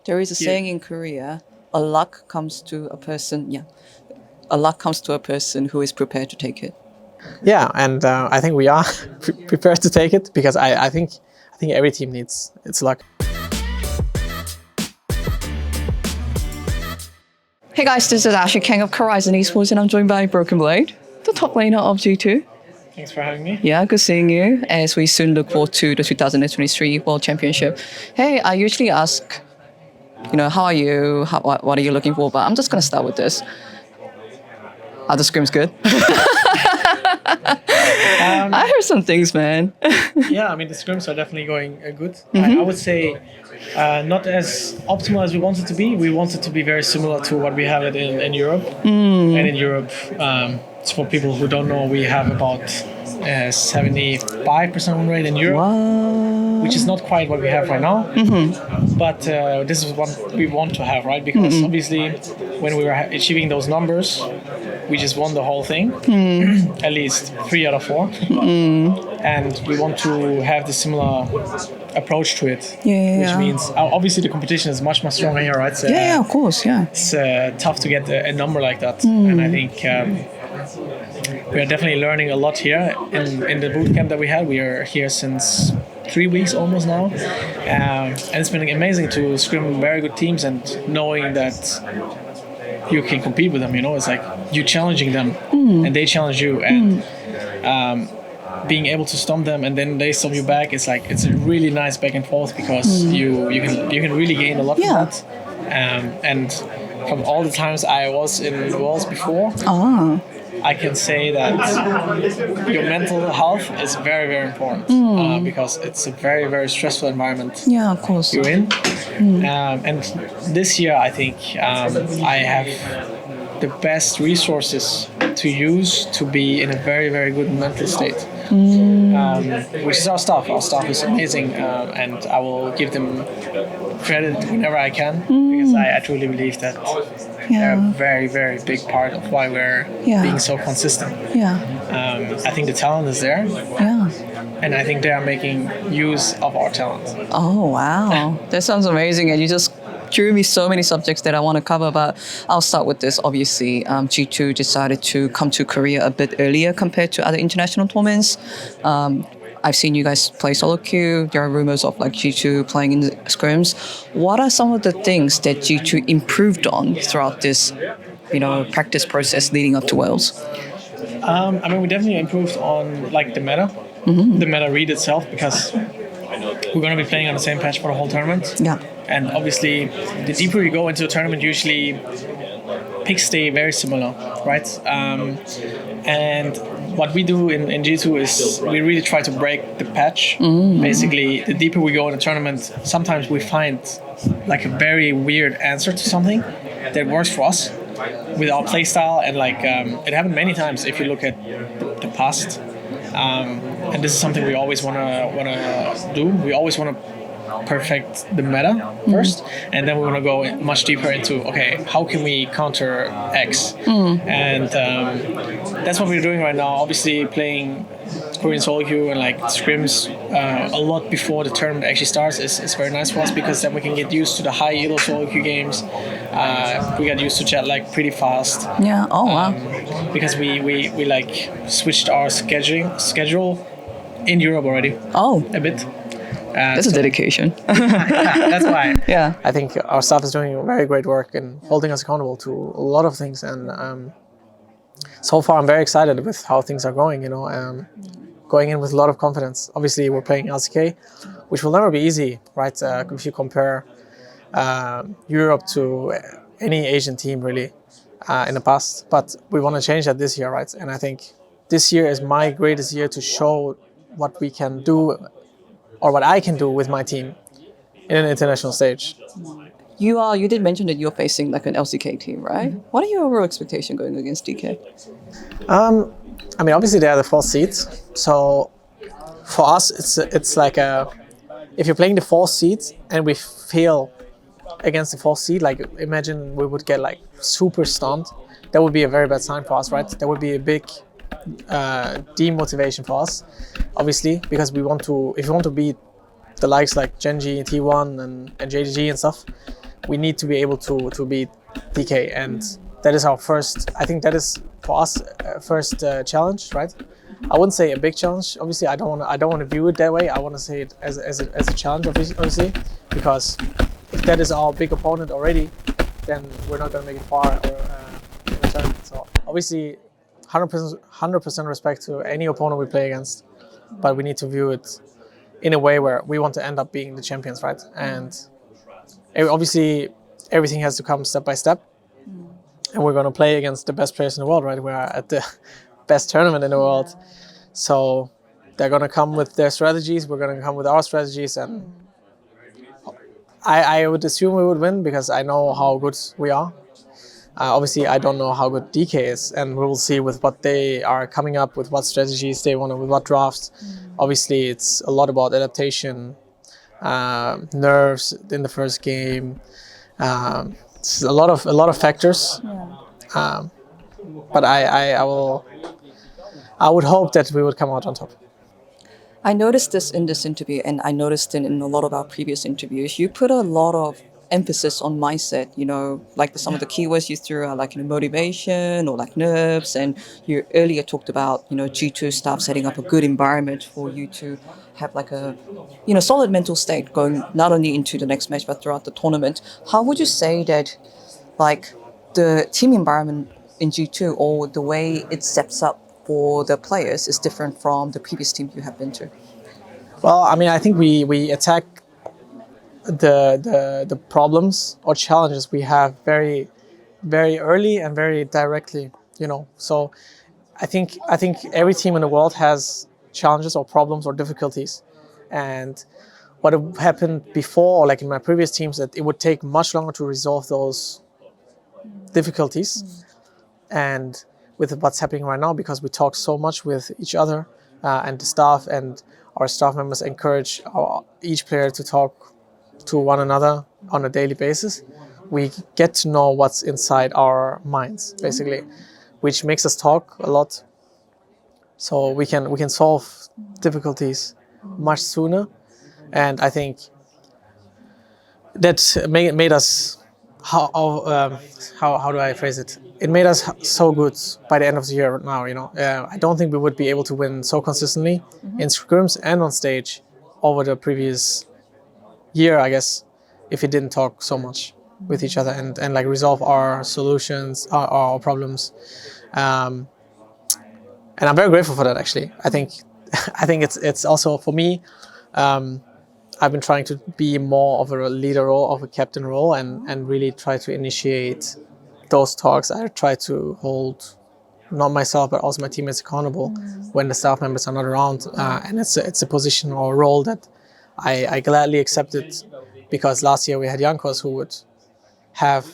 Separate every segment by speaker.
Speaker 1: There is a saying in Korea, a luck comes to a person. Yeah, a luck comes to a person who is prepared to take it.
Speaker 2: Yeah, and I think we are prepared to take it because I think every team needs its luck.
Speaker 1: Hey guys, this is Ashley King of Korizon Esports, and I'm joined by Broken Blade, the top laner of G2.
Speaker 2: Thanks for having me.
Speaker 1: Yeah, good seeing you, as we soon look forward to the 2023 World Championship. Hey, I usually ask, how are you? What are you looking for? But I'm just going to start with this. Are the scrims good? I heard some things, man.
Speaker 2: Yeah, I mean, the scrims are definitely going good. I would say not as optimal as we want it to be. We want it to be very similar to what we have it in Europe. And in Europe, for people who don't know, we have about 75% win rate in Europe, which is not quite what we have right now. But this is what we want to have, right? Because obviously, when we were achieving those numbers, we just won the whole thing, at least 3 out of 4. And we want to have the similar approach to it, which means obviously the competition is much stronger here, right? So,
Speaker 1: yeah, of course, yeah.
Speaker 2: It's tough to get a number like that, and I think we are definitely learning a lot here in the bootcamp that we had. We are here since 3 weeks almost now, and it's been amazing to scrim very good teams and knowing that you can compete with them. It's like you challenging them and they challenge you, and being able to stomp them and then they stomp you back. It's a really nice back and forth because you can really gain a lot from that. And from all the times I was in the walls before, I can say that your mental health is very, very important because it's a very, very stressful environment.
Speaker 1: Yeah, of course.
Speaker 2: You're in. And this year, I think I have the best resources to use to be in a very, very good mental state, which is our staff. Our staff is amazing, and I will give them credit whenever I can because I truly believe that they're a very, very big part of why we're being so consistent. I think the talent is there. And I think they are making use of our talent.
Speaker 1: Oh, wow. That sounds amazing. And you just drew me so many subjects that I want to cover, but I'll start with this. Obviously, G2 decided to come to Korea a bit earlier compared to other international tournaments. I've seen you guys play solo queue. There are rumors of G2 playing in the scrims. What are some of the things that G2 improved on throughout this, practice process leading up to Worlds?
Speaker 2: I mean, we definitely improved on the meta, the meta read itself, because we're going to be playing on the same patch for the whole tournament. Yeah. And obviously, the deeper you go into a tournament, usually picks stay very similar, right? And what we do in G2 is we really try to break the patch. Basically, the deeper we go in a tournament, sometimes we find a very weird answer to something that works for us with our playstyle, and it happened many times if you look at the past. And this is something we always want to do. We always want to perfect the meta first, and then we want to go much deeper into how can we counter X, and that's what we're doing right now. Obviously, playing Korean solo queue and scrims a lot before the tournament actually starts is very nice for us, because then we can get used to the high elo solo queue games. We got used to jet lag pretty fast.
Speaker 1: Yeah. Oh wow.
Speaker 2: Because we switched our schedule in Europe already. Oh. A bit.
Speaker 1: That's a dedication.
Speaker 2: That's why.
Speaker 1: Yeah.
Speaker 2: I think our staff is doing very great work in holding us accountable to a lot of things, and so far I'm very excited with how things are going. Going in with a lot of confidence. Obviously, we're playing LCK, which will never be easy, right? If you compare Europe to any Asian team, really, in the past. But we want to change that this year, right? And I think this year is my greatest year to show what we can do, or what I can do with my team in an international stage.
Speaker 1: You did mention that you're facing an LCK team, right? What are your overall expectations going against DK?
Speaker 2: I mean, obviously they are the 4th seed, so for us it's if you're playing the 4th seed and we fail against the 4th seed, imagine we would get super stomped. That would be a very bad sign for us, right? That would be a big demotivation for us, obviously, because if we want to beat the likes like Genji, T1 and JDG and stuff, we need to be able to beat DK, and that is our first. I think that is for us first challenge, right? I wouldn't say a big challenge. Obviously, I don't want to view it that way. I want to say it as a challenge, obviously, because if that is our big opponent already, then we're not going to make it far or in the tournament. So obviously, 100% respect to any opponent we play against, but we need to view it in a way where we want to end up being the champions, right? And obviously, everything has to come step by step, and we're going to play against the best players in the world, right? We're at the best tournament in the world, so they're going to come with their strategies. We're going to come with our strategies, and I would assume we would win because I know how good we are. Obviously, I don't know how good DK is, and we will see with what they are coming up with, what strategies they want to, with what drafts. Obviously, it's a lot about adaptation, nerves in the first game. It's a lot of factors. But I would hope that we would come out on top.
Speaker 1: I noticed this in this interview, and I noticed it in a lot of our previous interviews. You put a lot of emphasis on mindset, like some of the keywords you threw are like motivation or like nerves, and you earlier talked about G2 staff setting up a good environment for you to have like a solid mental state going not only into the next match but throughout the tournament. How would you say that like the team environment in G2 or the way it sets up for the players is different from the previous team you have been to?
Speaker 2: Well, I mean, I think we attack the problems or challenges we have very, very early and very directly. So I think every team in the world has challenges or problems or difficulties, and what happened before, like in my previous teams, that it would take much longer to resolve those difficulties. And with what's happening right now, because we talk so much with each other and the staff, and our staff members encourage each player to talk to one another on a daily basis, we get to know what's inside our minds, basically, which makes us talk a lot. So we can solve difficulties much sooner, and I think that made us how do I phrase it? It made us so good by the end of the year now. I don't think we would be able to win so consistently in scrims and on stage over the previous year, I guess, if we didn't talk so much with each other and like resolve our solutions, our problems. And I'm very grateful for that, actually. I think it's also for me. I've been trying to be more of a leader role, of a captain role, and really try to initiate those talks. I try to hold not myself but also my teammates accountable when the staff members are not around, and it's a position or a role that I gladly accepted, because last year we had Jankos who would have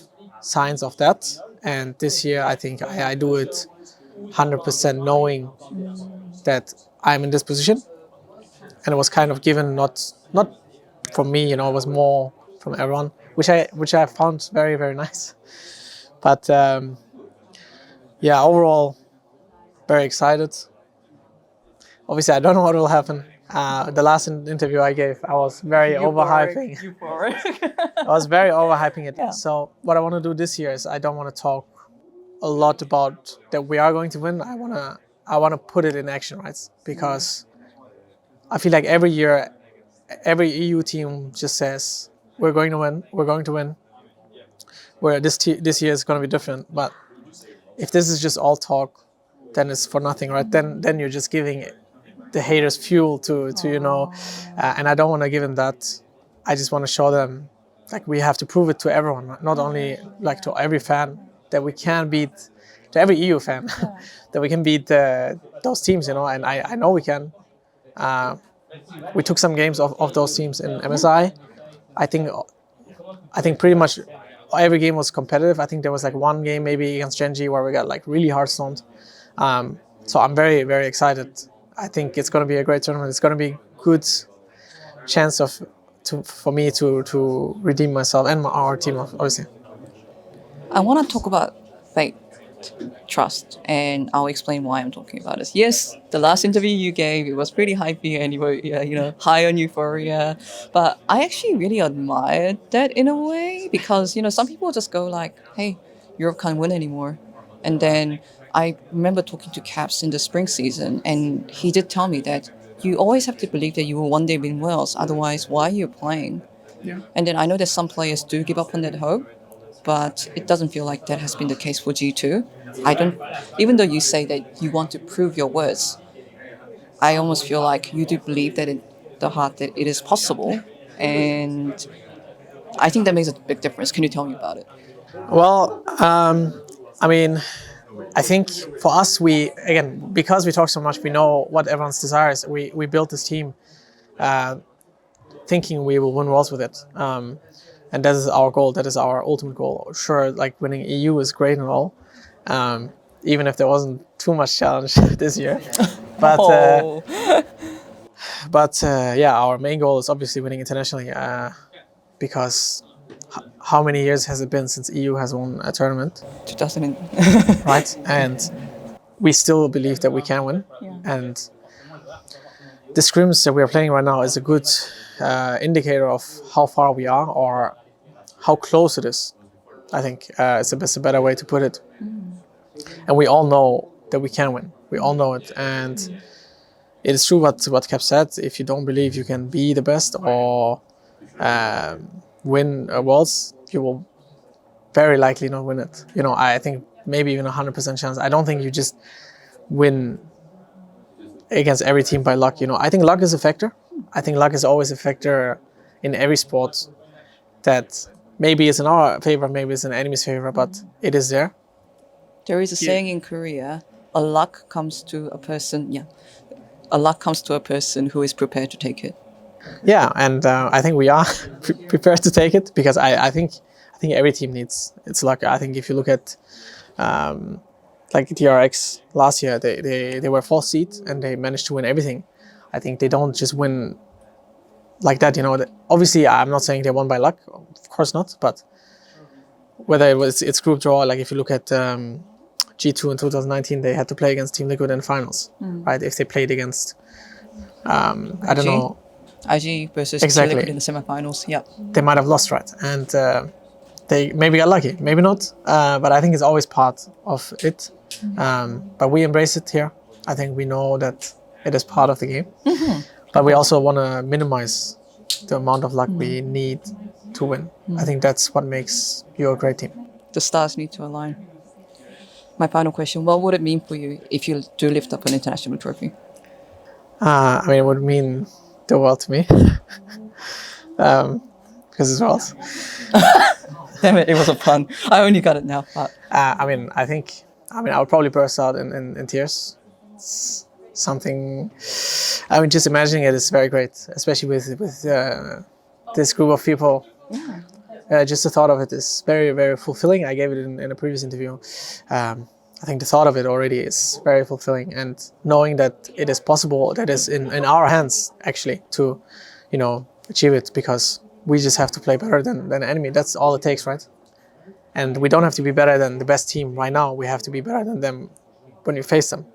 Speaker 2: signs of that, and this year I think I do it 100% knowing that I'm in this position, and it was kind of given not from me, it was more from everyone, which I found very, very nice. But overall, very excited. Obviously, I don't know what will happen. The last interview I gave, I was very overhyping. I was very overhyping it. Yeah. So what I want to do this year is I don't want to talk a lot about that we are going to win. I want to put it in action, right? Because I feel like every year, every EU team just says we're going to win, we're going to win. Where this year is going to be different. But if this is just all talk, then it's for nothing, right? Then you're just giving the haters fuel to and I don't want to give them that. I just want to show them, like, we have to prove it to everyone, not only like to every fan, that we can beat, to every EU fan, that we can beat those teams, and I know we can. We took some games of those teams in MSI. I think pretty much every game was competitive. I think there was like one game maybe against Genji where we got like really hard stomped. So I'm very, very excited. I think it's going to be a great tournament. It's going to be a good chance for me to redeem myself and our team, obviously.
Speaker 1: I want to talk about like trust. And I'll explain why I'm talking about this. Yes, the last interview you gave, it was pretty hypey and you were, high on euphoria. But I actually really admired that in a way because, some people just go like, hey, Europe can't win anymore. And then I remember talking to Caps in the spring season, and he did tell me that you always have to believe that you will one day win Worlds. Otherwise, why are you playing?
Speaker 2: Yeah.
Speaker 1: And then I know that some players do give up on that hope, but it doesn't feel like that has been the case for G2. Even though you say that you want to prove your words, I almost feel like you do believe that in the heart that it is possible. And I think that makes a big difference. Can you tell me about it?
Speaker 3: Well, I mean, I think for us, because we talk so much, we know what everyone's desires. We built this team thinking we will win Worlds with it. And that is our goal. That is our ultimate goal. Sure, like winning EU is great and all, even if there wasn't too much challenge this year. But yeah, our main goal is obviously winning internationally because how many years has it been since EU has won a tournament?
Speaker 1: 2000.
Speaker 3: Right, and we still believe that we can win.
Speaker 1: Yeah.
Speaker 3: And the scrims that we are playing right now is a good indicator of how far we are or how close it is. I think it's a better way to put it. And we all know that we can win. We all know it. And it is true what Cap said. If you don't believe you can be the best or win Worlds, you will very likely not win it. I think maybe even 100% chance. I don't think you just win against every team by luck. I think luck is a factor. I think luck is always a factor in every sport that maybe it's in our favor, maybe it's in the enemy's favor, but it is there.
Speaker 1: There is a saying in Korea, a luck comes to a person who is prepared to take it.
Speaker 3: Yeah, and I think we are prepared to take it because I think every team needs its luck. I think if you look at like DRX last year, they were 4th seed and they managed to win everything. I think they don't just win like that. Obviously, I'm not saying they won by luck, of course not. But whether it's group draw, like if you look at G2 in 2019, they had to play against Team Liquid in finals, right? If they played against, I don't know.
Speaker 1: IG versus
Speaker 3: exactly.
Speaker 1: Team Liquid in the semifinals, yeah.
Speaker 3: They might have lost, right? And they maybe got lucky, maybe not. But I think it's always part of it. But we embrace it here. I think we know that it is part of the game. But we also want to minimize the amount of luck we need to win. I think that's what makes you a great team.
Speaker 1: The stars need to align. My final question, what would it mean for you if you do lift up an international trophy?
Speaker 3: It would mean the world to me. Because it's Worlds.
Speaker 1: Damn it was a pun. I only got it now. But.
Speaker 3: I would probably burst out in tears. It's something, just imagining it is very great, especially with this group of people. Yeah. Just the thought of it is very, very fulfilling. I gave it in a previous interview. I think the thought of it already is very fulfilling, and knowing that it is possible, that is in our hands actually to, achieve it, because we just have to play better than the enemy. That's all it takes, right? And we don't have to be better than the best team right now. We have to be better than them when we face them.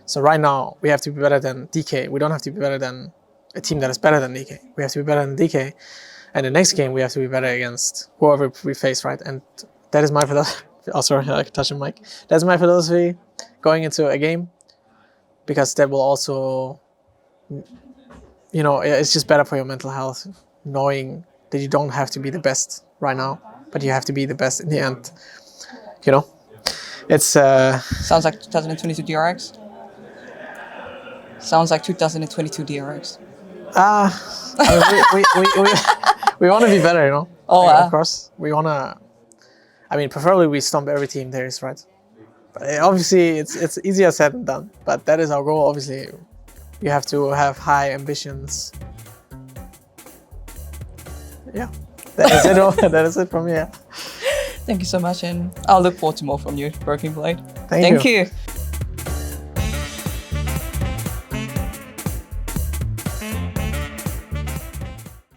Speaker 3: So right now, we have to be better than DK. We don't have to be better than a team that is better than DK. We have to be better than DK. And the next game, we have to be better against whoever we face, right? And that is my philosophy. Oh, sorry, I touched the mic. That's my philosophy going into a game, because that will also, it's just better for your mental health, knowing that you don't have to be the best right now, but you have to be the best in the end. It's
Speaker 1: sounds like 2022 DRX. Sounds like 2022 DRX.
Speaker 3: we want to be better,
Speaker 1: Oh,
Speaker 3: of course, we want to. Preferably we stomp every team there is, right? But obviously, it's easier said than done. But that is our goal. Obviously, you have to have high ambitions. Yeah, that is it. That is it from here.
Speaker 1: Thank you so much, and I'll look forward to more from you, Broken Blade.
Speaker 3: Thank you.
Speaker 1: you.